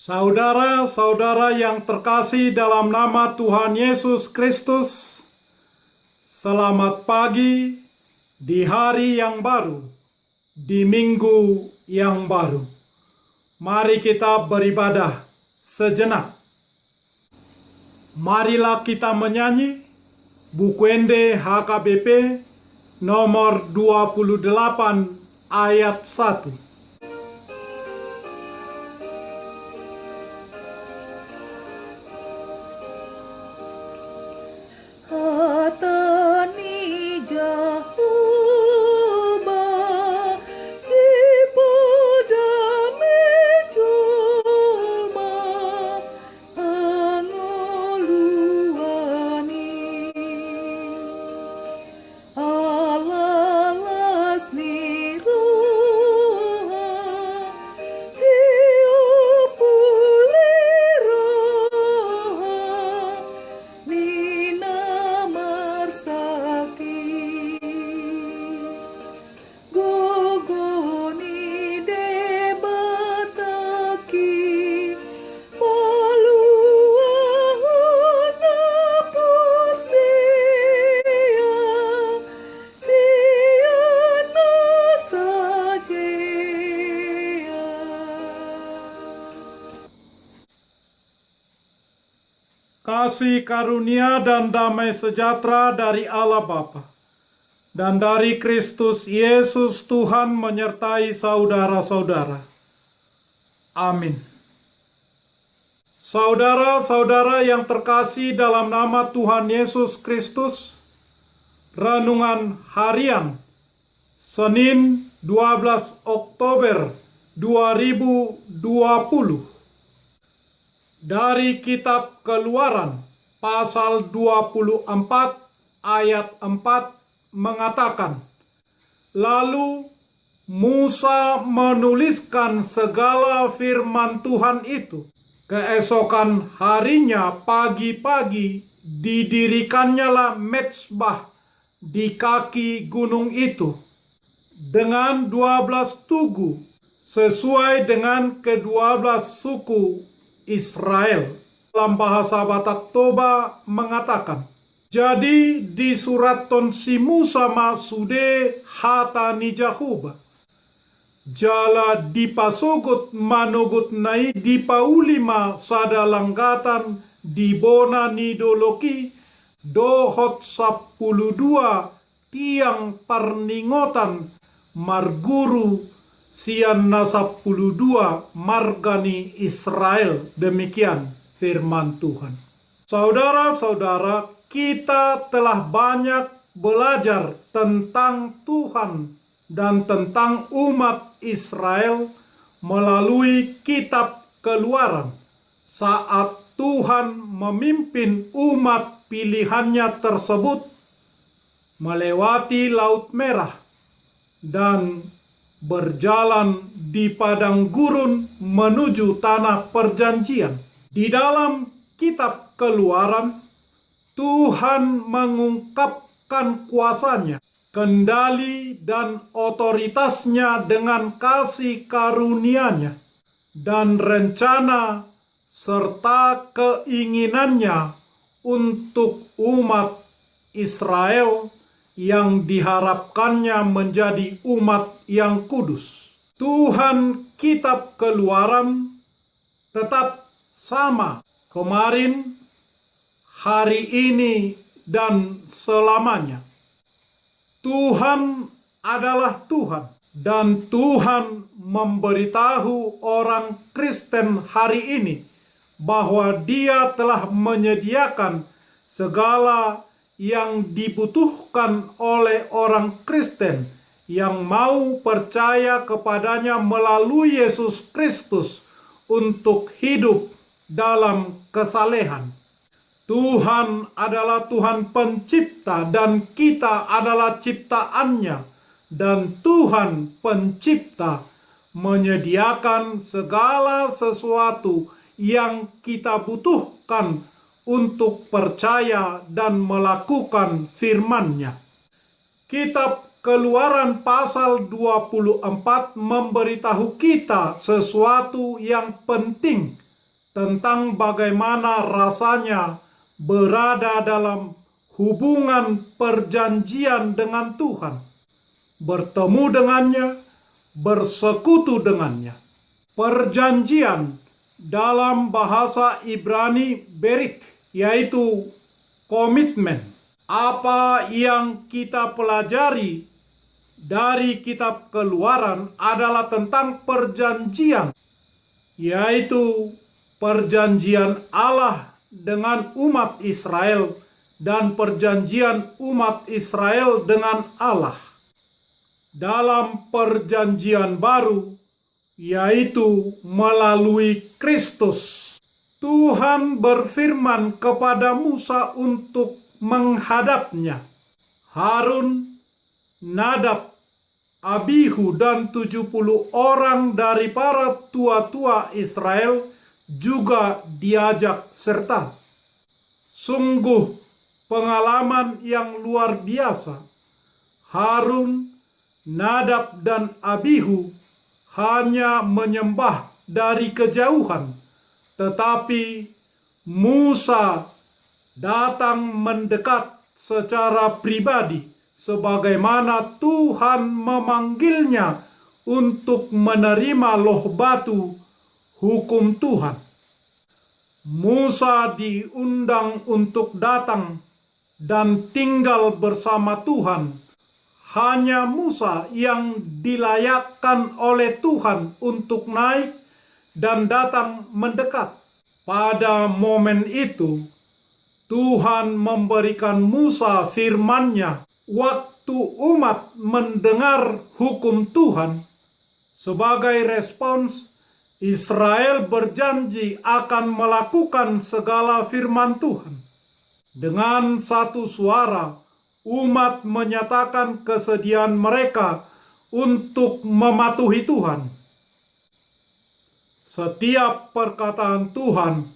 Saudara-saudara yang terkasih dalam nama Tuhan Yesus Kristus, selamat pagi di hari yang baru, di minggu yang baru. Mari kita beribadah sejenak. Marilah kita menyanyi buku Ende HKBP nomor 28 ayat 1. Kasih karunia dan damai sejahtera dari Allah Bapa dan dari Kristus Yesus Tuhan menyertai saudara-saudara. Amin. Saudara-saudara yang terkasih dalam nama Tuhan Yesus Kristus, renungan harian Senin 12 Oktober 2020. Dari kitab Keluaran pasal 24 ayat 4 mengatakan, lalu Musa menuliskan segala firman Tuhan itu. Keesokan harinya pagi-pagi didirikannyalah mezbah di kaki gunung itu dengan 12 tugu sesuai dengan ke-12 suku Israel. Dalam bahasa Batak Toba mengatakan, jadi di suraton si Musa masude hata ni Jahuba, jala dipasogot manogot nai dipaulima sada langgatan dibona ni doloki dohot 12 tiang parningotan marguru sian na 12 margani Israel. Demikian firman Tuhan. Saudara-saudara, kita telah banyak belajar tentang Tuhan dan tentang umat Israel melalui kitab Keluaran saat Tuhan memimpin umat pilihannya tersebut melewati Laut Merah dan berjalan di padang gurun menuju tanah perjanjian. Di dalam kitab Keluaran, Tuhan mengungkapkan kuasanya, kendali dan otoritasnya dengan kasih karunia-Nya dan rencana serta keinginannya untuk umat Israel yang diharapkannya menjadi umat yang kudus. Tuhan kitab Keluaran tetap sama kemarin, hari ini, dan selamanya. Tuhan adalah Tuhan, dan Tuhan memberitahu orang Kristen hari ini bahwa Dia telah menyediakan segala yang dibutuhkan oleh orang Kristen yang mau percaya kepadanya melalui Yesus Kristus untuk hidup dalam kesalehan. Tuhan adalah Tuhan pencipta dan kita adalah ciptaannya, dan Tuhan pencipta menyediakan segala sesuatu yang kita butuhkan untuk percaya dan melakukan firman-Nya. Kitab Keluaran pasal 24 memberitahu kita sesuatu yang penting tentang bagaimana rasanya berada dalam hubungan perjanjian dengan Tuhan, bertemu dengannya, bersekutu dengannya. Perjanjian dalam bahasa Ibrani berit, yaitu komitmen. Apa yang kita pelajari dari kitab Keluaran adalah tentang perjanjian, yaitu perjanjian Allah dengan umat Israel dan perjanjian umat Israel dengan Allah. Dalam perjanjian baru, yaitu melalui Kristus, Tuhan berfirman kepada Musa untuk menghadapnya. Harun, Nadab, Abihu dan 70 orang dari para tua-tua Israel juga diajak serta. Sungguh pengalaman yang luar biasa. Harun, Nadab dan Abihu hanya menyembah dari kejauhan, tetapi Musa datang mendekat secara pribadi, sebagaimana Tuhan memanggilnya untuk menerima loh batu hukum Tuhan. Musa diundang untuk datang dan tinggal bersama Tuhan. Hanya Musa yang dilayakkan oleh Tuhan untuk naik dan datang mendekat. Pada momen itu, Tuhan memberikan Musa firman-Nya waktu umat mendengar hukum Tuhan. Sebagai respons, Israel berjanji akan melakukan segala firman Tuhan. Dengan satu suara, umat menyatakan kesediaan mereka untuk mematuhi Tuhan. Setiap perkataan Tuhan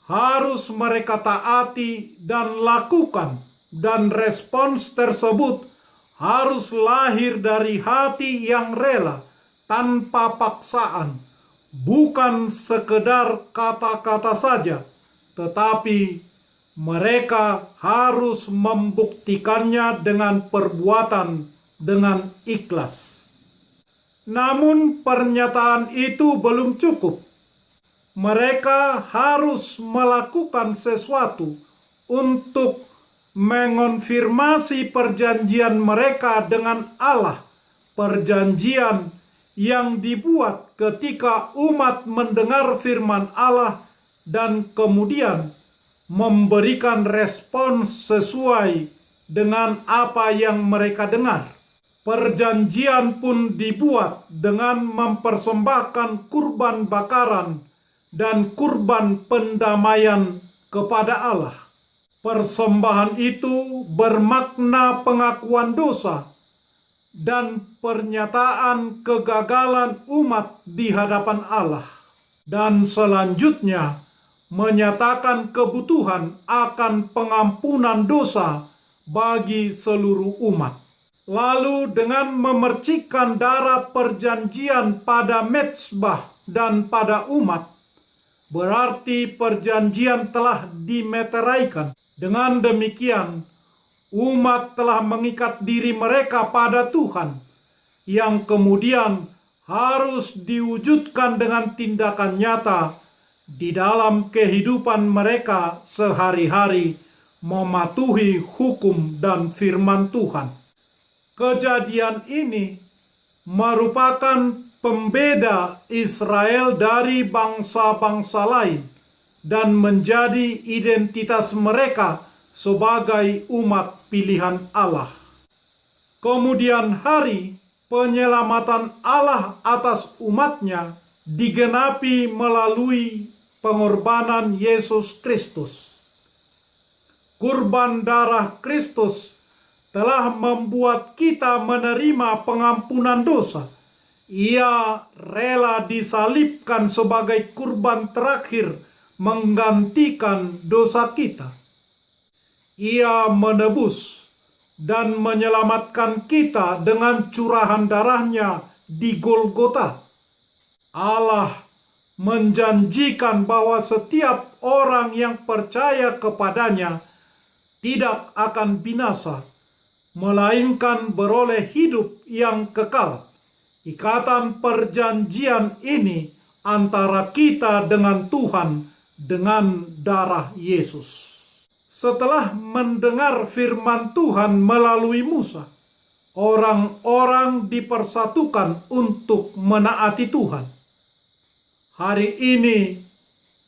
harus mereka taati dan lakukan, dan respons tersebut harus lahir dari hati yang rela, tanpa paksaan, bukan sekedar kata-kata saja, tetapi mereka harus membuktikannya dengan perbuatan, dengan ikhlas. Namun pernyataan itu belum cukup. Mereka harus melakukan sesuatu untuk mengonfirmasi perjanjian mereka dengan Allah, perjanjian yang dibuat ketika umat mendengar firman Allah dan kemudian memberikan respons sesuai dengan apa yang mereka dengar. Perjanjian pun dibuat dengan mempersembahkan kurban bakaran dan kurban pendamaian kepada Allah. Persembahan itu bermakna pengakuan dosa dan pernyataan kegagalan umat di hadapan Allah. Dan selanjutnya, menyatakan kebutuhan akan pengampunan dosa bagi seluruh umat. Lalu dengan memercikkan darah perjanjian pada mezbah dan pada umat, berarti perjanjian telah dimeteraikan. Dengan demikian, umat telah mengikat diri mereka pada Tuhan, yang kemudian harus diwujudkan dengan tindakan nyata di dalam kehidupan mereka sehari-hari, mematuhi hukum dan firman Tuhan. Kejadian ini merupakan pembeda Israel dari bangsa-bangsa lain dan menjadi identitas mereka sebagai umat pilihan Allah. Kemudian hari penyelamatan Allah atas umatnya digenapi melalui pengorbanan Yesus Kristus. Kurban darah Kristus telah membuat kita menerima pengampunan dosa. Ia rela disalibkan sebagai kurban terakhir menggantikan dosa kita. Ia menebus dan menyelamatkan kita dengan curahan darahnya di Golgota. Allah menjanjikan bahwa setiap orang yang percaya kepadanya tidak akan binasa, melainkan beroleh hidup yang kekal. Ikatan perjanjian ini antara kita dengan Tuhan dengan darah Yesus. Setelah mendengar firman Tuhan melalui Musa, orang-orang dipersatukan untuk menaati Tuhan. Hari ini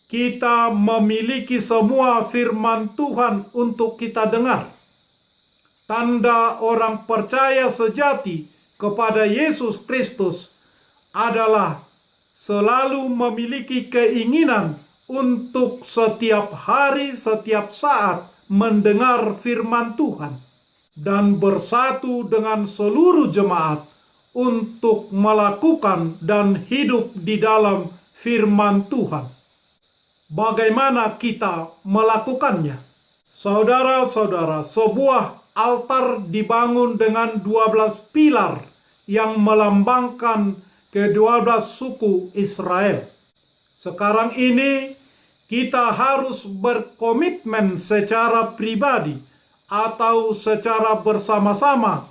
kita memiliki semua firman Tuhan untuk kita dengar. Tanda orang percaya sejati kepada Yesus Kristus adalah selalu memiliki keinginan untuk setiap hari, setiap saat mendengar firman Tuhan dan bersatu dengan seluruh jemaat untuk melakukan dan hidup di dalam firman Tuhan. Bagaimana kita melakukannya? Saudara-saudara, sebuah altar dibangun dengan 12 pilar yang melambangkan ke-12 suku Israel. Sekarang ini kita harus berkomitmen secara pribadi atau secara bersama-sama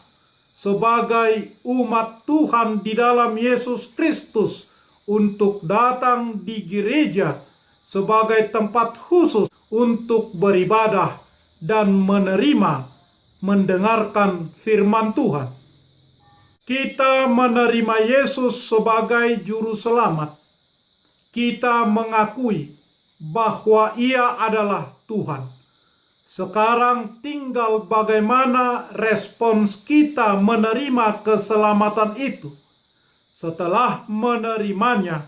sebagai umat Tuhan di dalam Yesus Kristus untuk datang di gereja sebagai tempat khusus untuk beribadah dan mendengarkan firman Tuhan. Kita menerima Yesus sebagai juru selamat. Kita mengakui bahwa Ia adalah Tuhan. Sekarang tinggal bagaimana respons kita menerima keselamatan itu. Setelah menerimanya,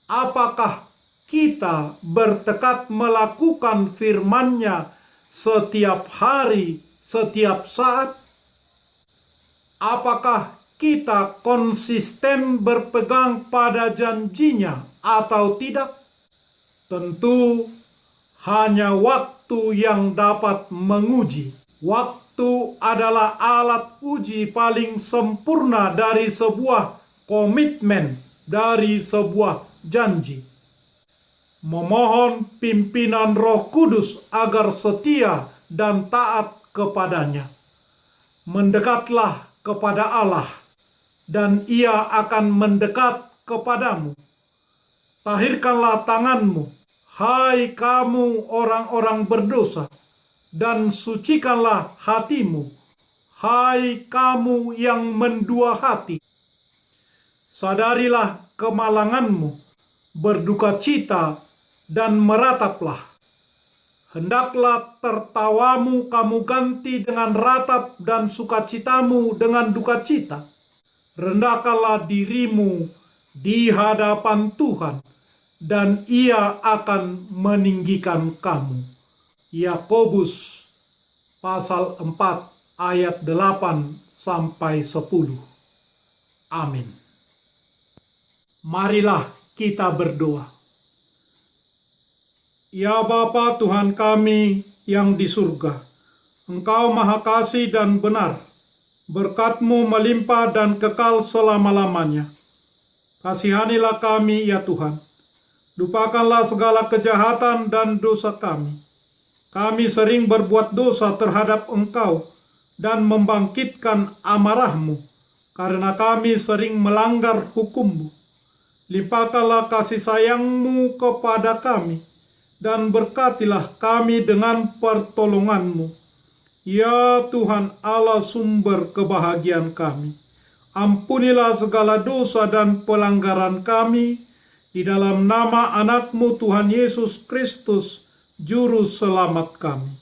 apakah kita bertekad melakukan firman-Nya setiap hari, setiap saat? Apakah kita konsisten berpegang pada janjinya atau tidak? Tentu hanya waktu yang dapat menguji. Waktu adalah alat uji paling sempurna dari sebuah komitmen, dari sebuah janji. Memohon pimpinan Roh Kudus agar setia dan taat kepadanya. Mendekatlah kepada Allah, dan Ia akan mendekat kepadamu. Tahirkanlah tanganmu, hai kamu orang-orang berdosa, dan sucikanlah hatimu, hai kamu yang mendua hati. Sadarilah kemalanganmu, berduka cita, dan merataplah. Hendaklah tertawamu kamu ganti dengan ratap dan sukacitamu dengan duka cita. Rendahkanlah dirimu di hadapan Tuhan, dan Ia akan meninggikan kamu. Yakobus pasal 4 ayat 8 sampai 10. Amin. Marilah kita berdoa. Ya Bapa Tuhan kami yang di surga, Engkau Maha Kasih dan benar, berkat-Mu melimpah dan kekal selama-lamanya. Kasihanilah kami ya Tuhan, lupakanlah segala kejahatan dan dosa kami. Kami sering berbuat dosa terhadap Engkau dan membangkitkan amarah-Mu, karena kami sering melanggar hukum-Mu. Limpahkanlah kasih sayang-Mu kepada kami, dan berkatilah kami dengan pertolongan-Mu. Ya Tuhan Allah sumber kebahagiaan kami, ampunilah segala dosa dan pelanggaran kami, di dalam nama anak-Mu Tuhan Yesus Kristus, Juru Selamat kami.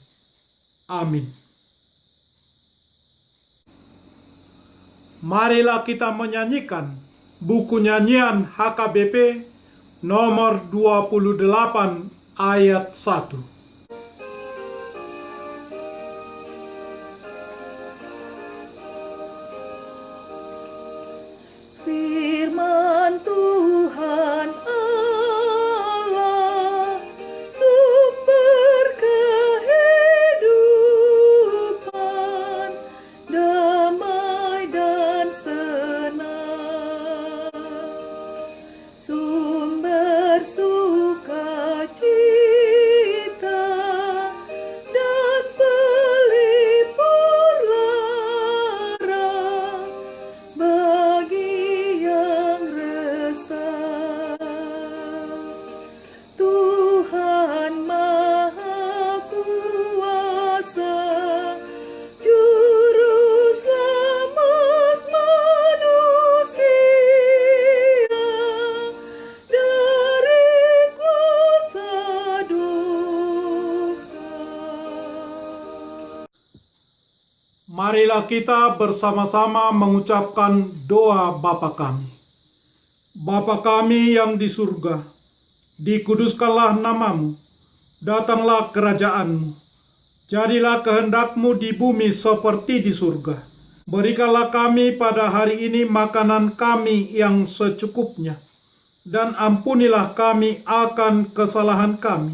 Amin. Marilah kita menyanyikan buku nyanyian HKBP nomor 28 ayat 1. Firman Tuhan Allah, sumber kehidupan, damai dan senang, sumber Marilah kita bersama-sama mengucapkan doa Bapa kami. Bapa kami yang di surga, dikuduskanlah namamu, datanglah kerajaanmu, jadilah kehendak-Mu di bumi seperti di surga. Berikanlah kami pada hari ini makanan kami yang secukupnya, dan ampunilah kami akan kesalahan kami,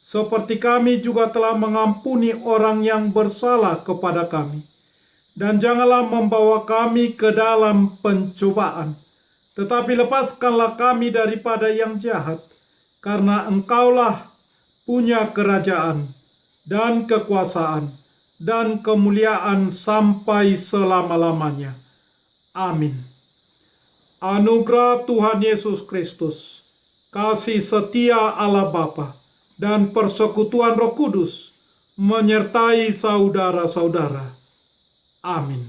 seperti kami juga telah mengampuni orang yang bersalah kepada kami. Dan janganlah membawa kami ke dalam pencobaan, tetapi lepaskanlah kami daripada yang jahat, karena Engkaulah punya kerajaan, dan kekuasaan, dan kemuliaan sampai selama-lamanya. Amin. Anugerah Tuhan Yesus Kristus, kasih setia Allah Bapa, dan persekutuan Roh Kudus menyertai saudara-saudara. Amin.